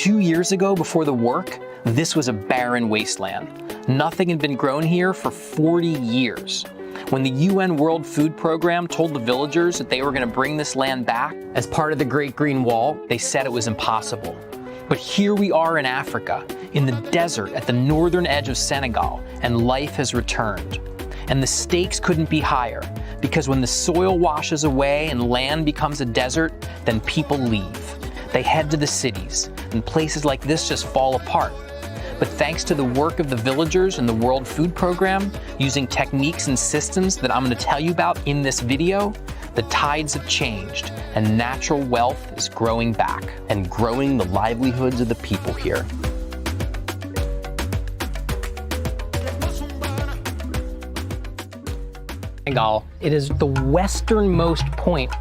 2 years ago, before the work, this was a barren wasteland. Nothing had been grown here for 40 years. When the UN World Food Program told the villagers that they were going to bring this land back as part of the Great Green Wall, they said it was impossible. But here we are in Africa, in the desert at the northern edge of Senegal, and life has returned. And the stakes couldn't be higher, because when the soil washes away and land becomes a desert, then people leave. They head to the cities, and places like this just fall apart. But thanks to the work of the villagers and the World Food Program, using techniques and systems that I'm going to tell you about in this video, the tides have changed and natural wealth is growing back and growing the livelihoods of the people here. Senegal, it is the westernmost point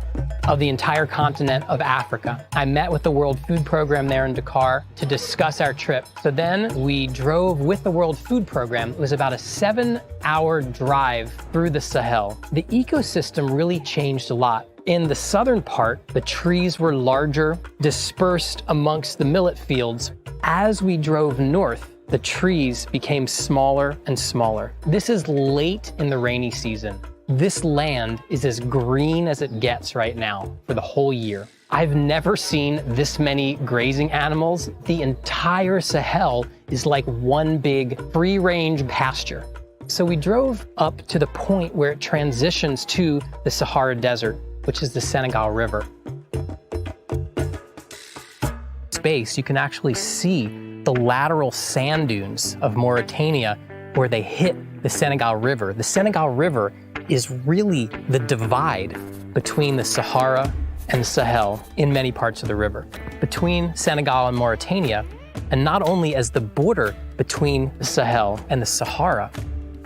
of the entire continent of Africa. I met with the World Food Program there in Dakar to discuss our trip. So then we drove with the World Food Program. It was about a 7-hour drive through the Sahel. The ecosystem really changed a lot. In the southern part, the trees were larger, dispersed amongst the millet fields. As we drove north, the trees became smaller and smaller. This is late in the rainy season. This land is as green as it gets right now for the whole year. I've never seen this many grazing animals. The entire Sahel is like one big free-range pasture. So we drove up to the point where it transitions to the Sahara Desert, which is the Senegal River. Space, you can actually see the lateral sand dunes of Mauritania where they hit the Senegal River. The Senegal River is really the divide between the Sahara and the Sahel in many parts of the river, between Senegal and Mauritania, and not only as the border between the Sahel and the Sahara,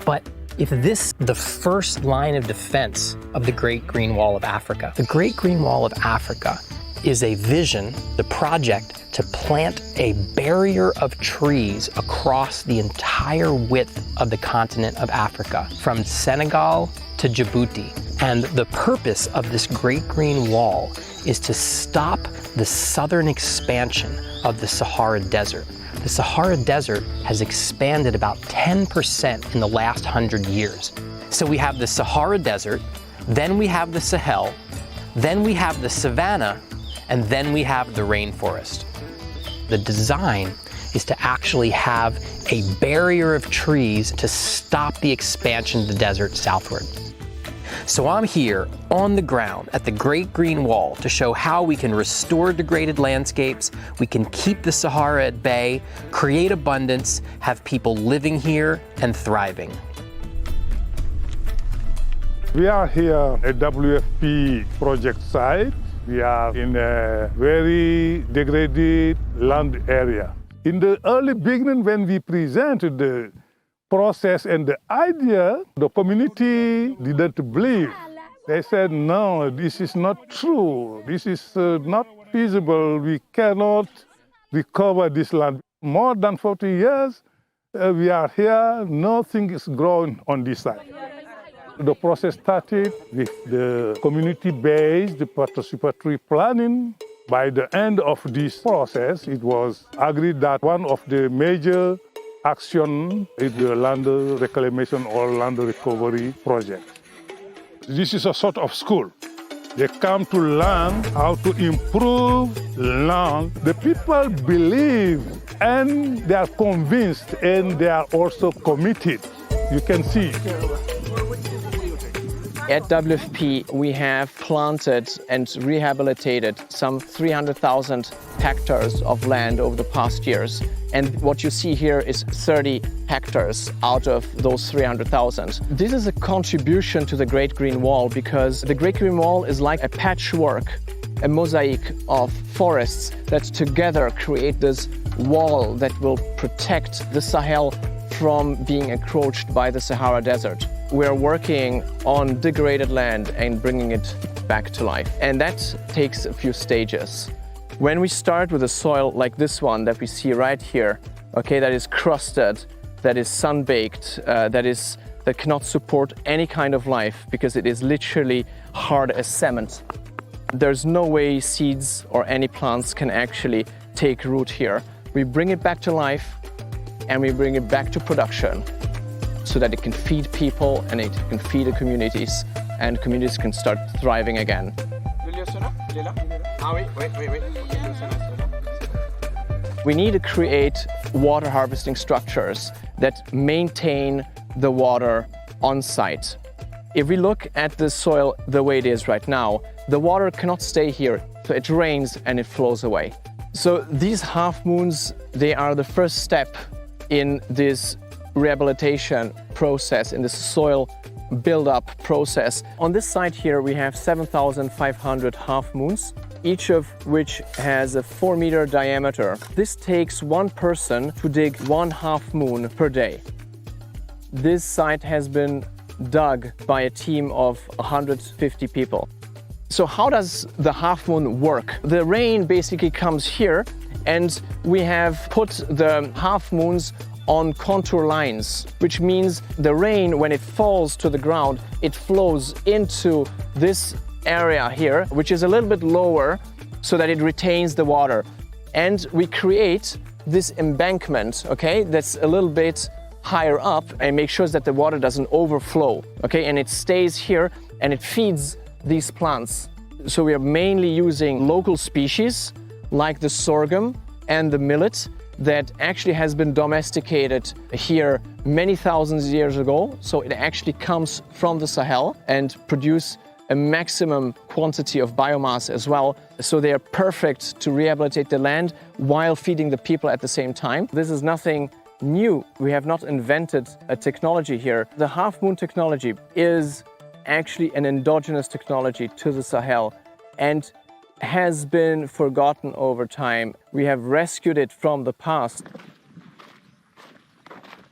but if this the first line of defense of the Great Green Wall of Africa. The Great Green Wall of Africa is a vision, the project to plant a barrier of trees across the entire width of the continent of Africa, from Senegal to Djibouti. And the purpose of this Great Green Wall is to stop the southern expansion of the Sahara Desert. The Sahara Desert has expanded about 10% in the last 100 years. So we have the Sahara Desert, then we have the Sahel, then we have the savanna, and then we have the rainforest. The design is to actually have a barrier of trees to stop the expansion of the desert southward. So I'm here on the ground at the Great Green Wall to show how we can restore degraded landscapes, we can keep the Sahara at bay, create abundance, have people living here and thriving. We are here at WFP project site. We are in a very degraded land area. In the early beginning, when we presented the process and the idea, the community didn't believe. They said, no, this is not true. This is not feasible. We cannot recover this land. More than 40 years, we are here. Nothing is growing on this side. The process started with the community-based participatory planning. By the end of this process, it was agreed that one of the major actions is the land reclamation or land recovery project. This is a sort of school. They come to learn how to improve land. The people believe and they are convinced and they are also committed. You can see. At WFP, we have planted and rehabilitated some 300,000 hectares of land over the past years. And what you see here is 30 hectares out of those 300,000. This is a contribution to the Great Green Wall because the Great Green Wall is like a patchwork, a mosaic of forests that together create this wall that will protect the Sahel from being encroached by the Sahara Desert. We're working on degraded land and bringing it back to life. And that takes a few stages. When we start with a soil like this one that we see right here, okay, that is crusted, that is sun-baked, that cannot support any kind of life because it is literally hard as cement. There's no way seeds or any plants can actually take root here. We bring it back to life and we bring it back to production so that it can feed people and it can feed the communities and communities can start thriving again. We need to create water harvesting structures that maintain the water on site. If we look at the soil the way it is right now, the water cannot stay here, so it rains and it flows away. So these half moons, they are the first step in this rehabilitation process, in this soil build-up process. On this site here, we have 7,500 half moons, each of which has a 4-meter diameter. This takes one person to dig 1 half moon per day. This site has been dug by a team of 150 people. So how does the half moon work? The rain basically comes here and we have put the half moons on contour lines, which means the rain, when it falls to the ground, it flows into this area here, which is a little bit lower so that it retains the water. And we create this embankment, okay, that's a little bit higher up and make sure that the water doesn't overflow, okay, and it stays here and it feeds these plants. So we are mainly using local species like the sorghum and the millet that actually has been domesticated here many thousands of years ago. So it actually comes from the Sahel and produce a maximum quantity of biomass as well. So they are perfect to rehabilitate the land while feeding the people at the same time. This is nothing new. We have not invented a technology here. The half moon technology is actually an endogenous technology to the Sahel and has been forgotten over time. We have rescued it from the past.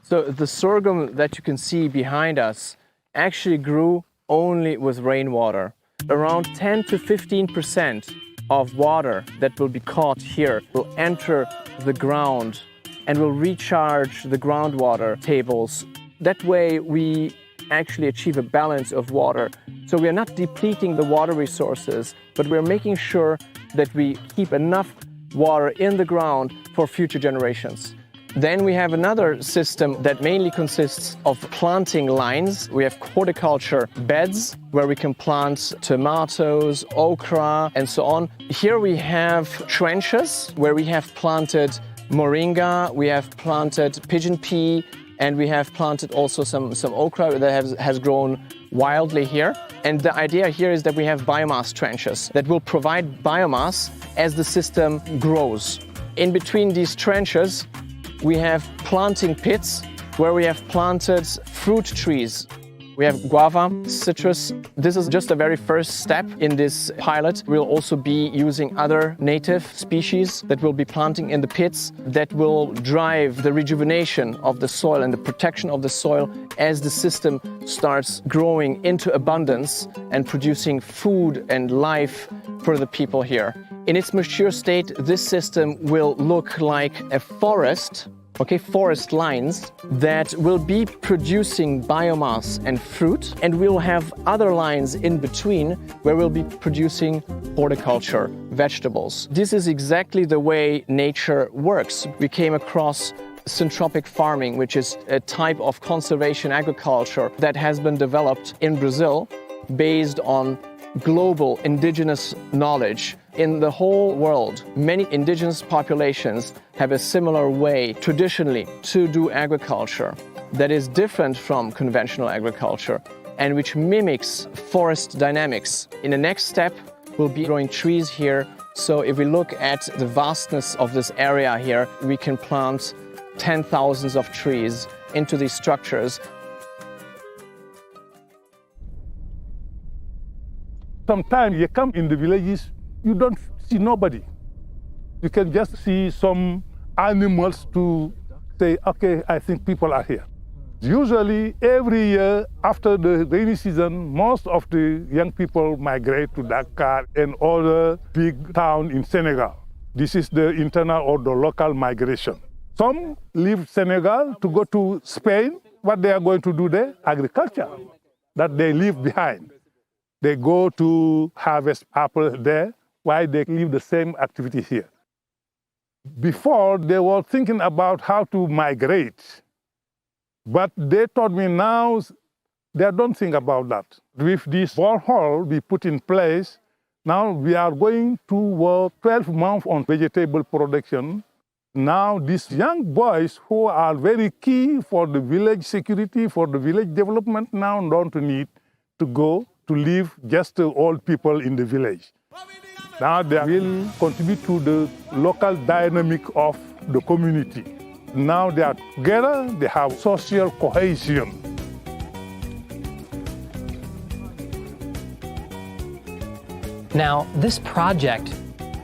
So the sorghum that you can see behind us actually grew only with rainwater. Around 10 to 15% of water that will be caught here will enter the ground and will recharge the groundwater tables. That way we actually achieve a balance of water. So we are not depleting the water resources, but we're making sure that we keep enough water in the ground for future generations. Then we have another system that mainly consists of planting lines. We have horticulture beds where we can plant tomatoes, okra, and so on. Here we have trenches where we have planted moringa, we have planted pigeon pea, and we have planted also some okra that has grown wildly here. And the idea here is that we have biomass trenches that will provide biomass as the system grows. In between these trenches, we have planting pits where we have planted fruit trees. We have guava, citrus. This is just a very first step in this pilot. We'll also be using other native species that we'll be planting in the pits that will drive the rejuvenation of the soil and the protection of the soil as the system starts growing into abundance and producing food and life for the people here. In its mature state, this system will look like a forest, okay, forest lines that will be producing biomass and fruit, and we'll have other lines in between where we'll be producing horticulture, vegetables. This is exactly the way nature works. We came across syntropic farming, which is a type of conservation agriculture that has been developed in Brazil based on global indigenous knowledge. In the whole world, many indigenous populations have a similar way, traditionally, to do agriculture that is different from conventional agriculture and which mimics forest dynamics. In the next step, we'll be growing trees here. So if we look at the vastness of this area here, we can plant 10,000s of trees into these structures. Sometimes you come in the villages, you don't see nobody. You can just see some animals to say, okay, I think people are here. Usually, every year after the rainy season, most of the young people migrate to Dakar and other big towns in Senegal. This is the internal or the local migration. Some leave Senegal to go to Spain. What they are going to do there? Agriculture, that they leave behind. They go to harvest apple there, while they leave the same activity here. Before, they were thinking about how to migrate. But they told me now they don't think about that. With this borehole we put in place, now we are going to work 12 months on vegetable production. Now these young boys who are very key for the village security, for the village development, now don't need to go to live just the old people in the village. Now they will contribute to the local dynamic of the community. Now they are together, they have social cohesion. Now, this project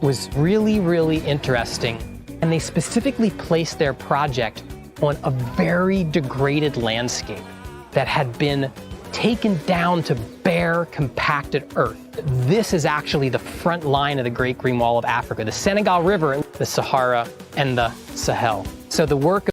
was really, really interesting, and they specifically placed their project on a very degraded landscape that had been taken down to bare, compacted earth. This is actually the front line of the Great Green Wall of Africa, the Senegal River, the Sahara, and the Sahel. So the work